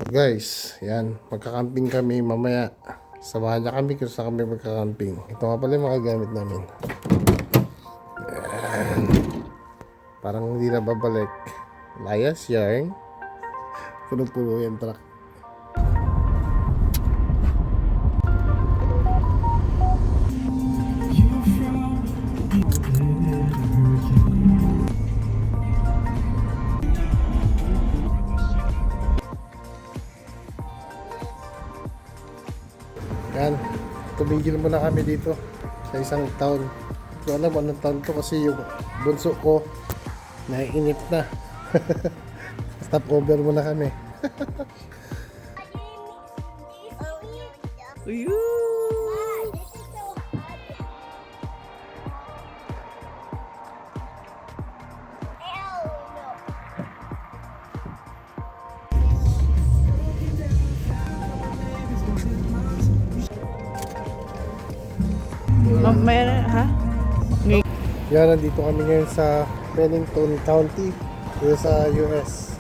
Guys, yan. Magkakamping kami mamaya. Samahan niya kami kung saan kami magkakamping. Ito nga pala yung mga gamit namin. Yan. Parang hindi na babalik. Layas yarn. Puno-puno yung truck. Yan, tumigil muna kami dito sa isang town. Hindi ko alam anong town to kasi yung bunso ko naiinip na. Stop over muna kami. Mayroon, ha? Yan, nandito kami ngayon sa Pennington County dito sa US.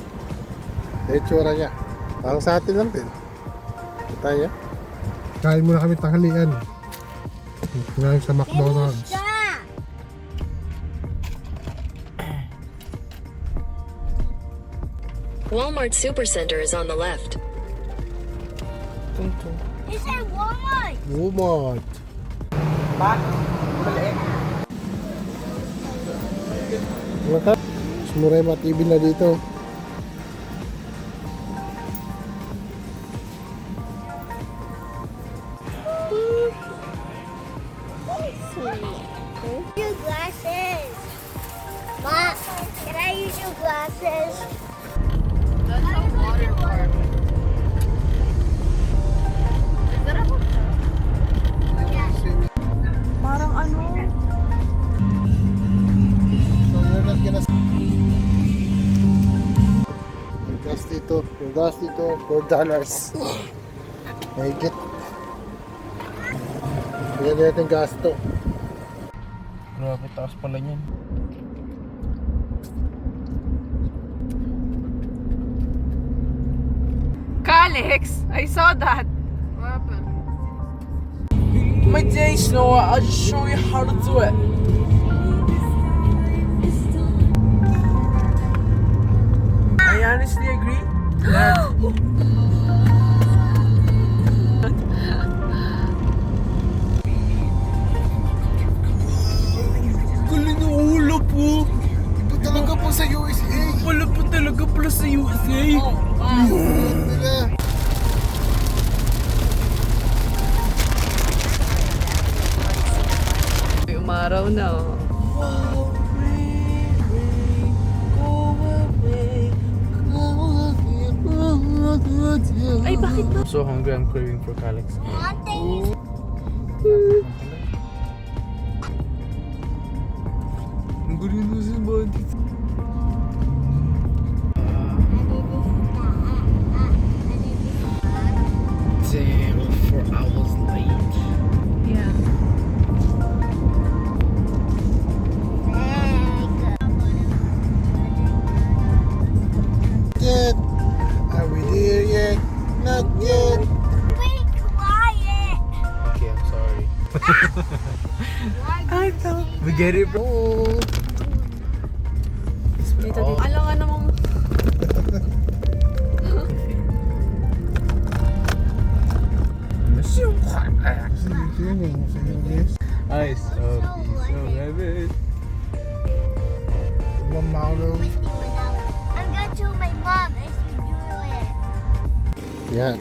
Itsura niya parang sa atin lang din. Tayo kain muna kami tanghalian ngayon sa McDonald's. Walmart Supercenter is on the left. Is that Walmart? Walmart. Maka, sumuray mga TV na dito. Your glasses. Ma, can I use your glasses? That's a water park. Is that a hotel? Parang ano? So, nalagyan na yung gas dito, $4. Mahigit. Yan natin yung gas to. Grabe, taas pala niyan. Calix, I saw that. What happened? My days, Noah. I'll just show you how to do it. I honestly agree that galing ng ulo po. Iba talaga po sa USA. Wala po talaga pala sa USA. Nila. Umaraw na, oh. Ay, bakit ba? I'm so hungry, I'm craving for Calix. Ang gulo na si Buddy. Damn, 4 hours late. Yeah. Yet, are we there yet? Not yet. Be quiet. Okay, I'm sorry. I thought. We get it, bro. Dito, dito. Alam nga namang... I saw piece of heaven. Mamalo. I'm going to tell my mom if you do it. Yan.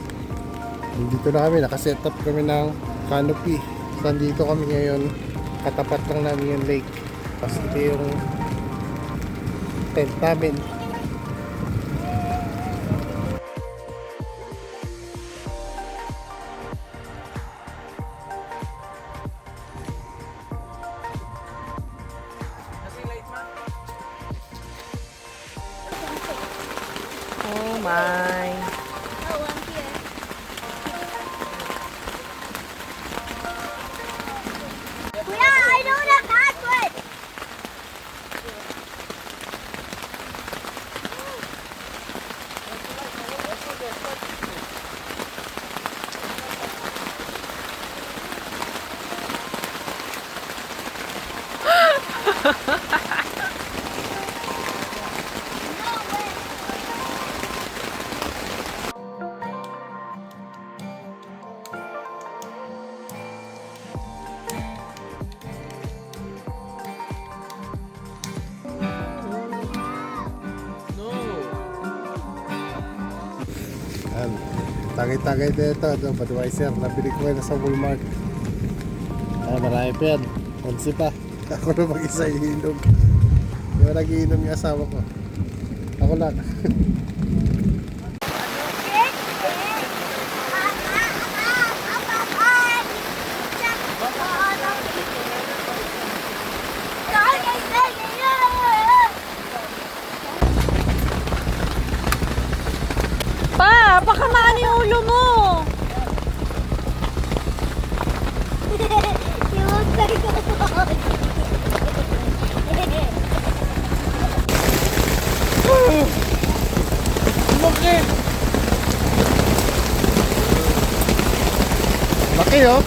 Dito na kami, nakaset up kami ng canopy. Nandito kami ngayon, katapat lang namin yung lake. Tapos ito yung tent namin. Oh my. Oh, I'm here. Kuya, I know the password. Yan. Tagay-tagay na ito. Budweiser. Nabili ko na sa Walmart. Marami pa yan. 11 pa. Ako na mag-isa iinom. Yung nag-iinom yung asawa ko. Ako lang. Pa, pakamaan yung ulo mo. Laki! Laki oh!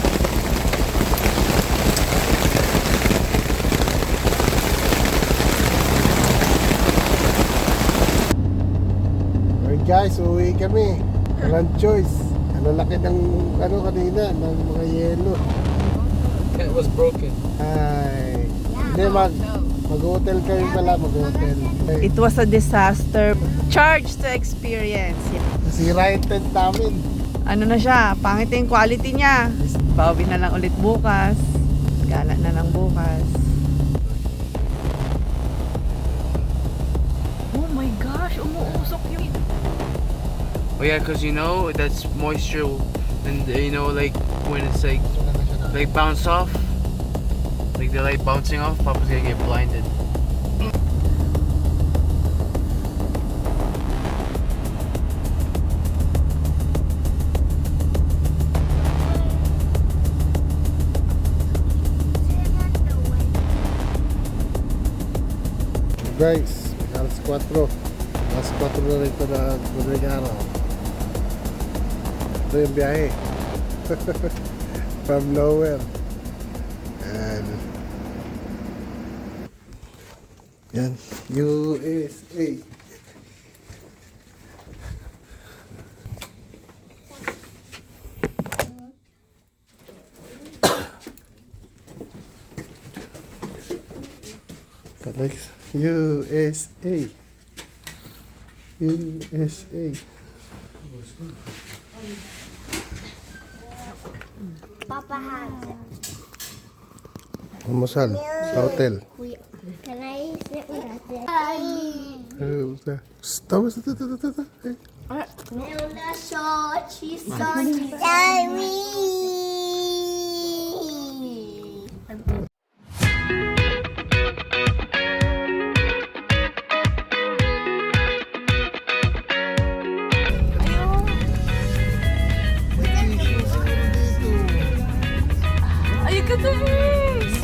Alright guys, uwi kami. Walang choice. Ano laki ng ano kanina, ng mga yelo. It was broken. Ay. Hindi mag-hotel kayo pala, mag-hotel. It was a disaster. Charge to experience. Sira yung tent namin. Ano na siya, pangit yung quality niya. Bawi na lang ulit bukas. Gala na lang bukas. Oh my gosh, umuusok yung... Oh yeah, cause you know that's moisture, and you know like when it's like bounce off, like the light bouncing off, Papa's gonna get blinded. Guys, alas 4. Alas 4 na rin ito na madaling araw. Ito yung biyahe. From nowhere. And yan, USA. Alex, USA. USA. Papa has it. Almusal sa hotel. Can I sit with it? Stop. Milda short, she's so sorry. Ay, katamis!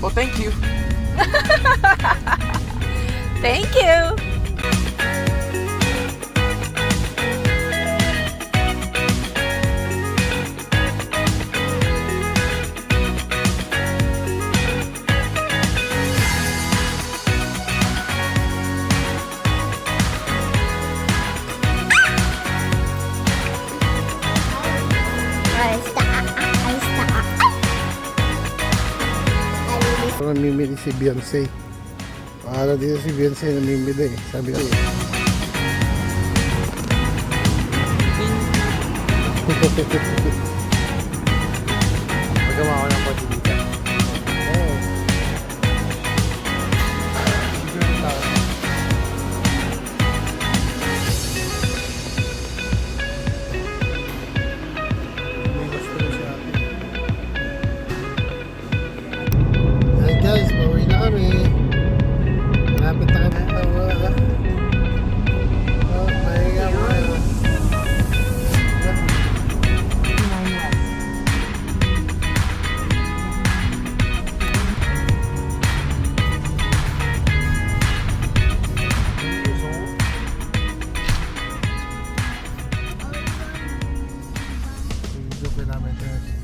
Oh, thank you. Thank you! Namimili si Beyonce. Para dito si Beyonce namimili. Sabi ko Magawa ko ng party dito. Hey guys, pauwi na kami. Malapit na kami. Mahinga mo. Video namin guys.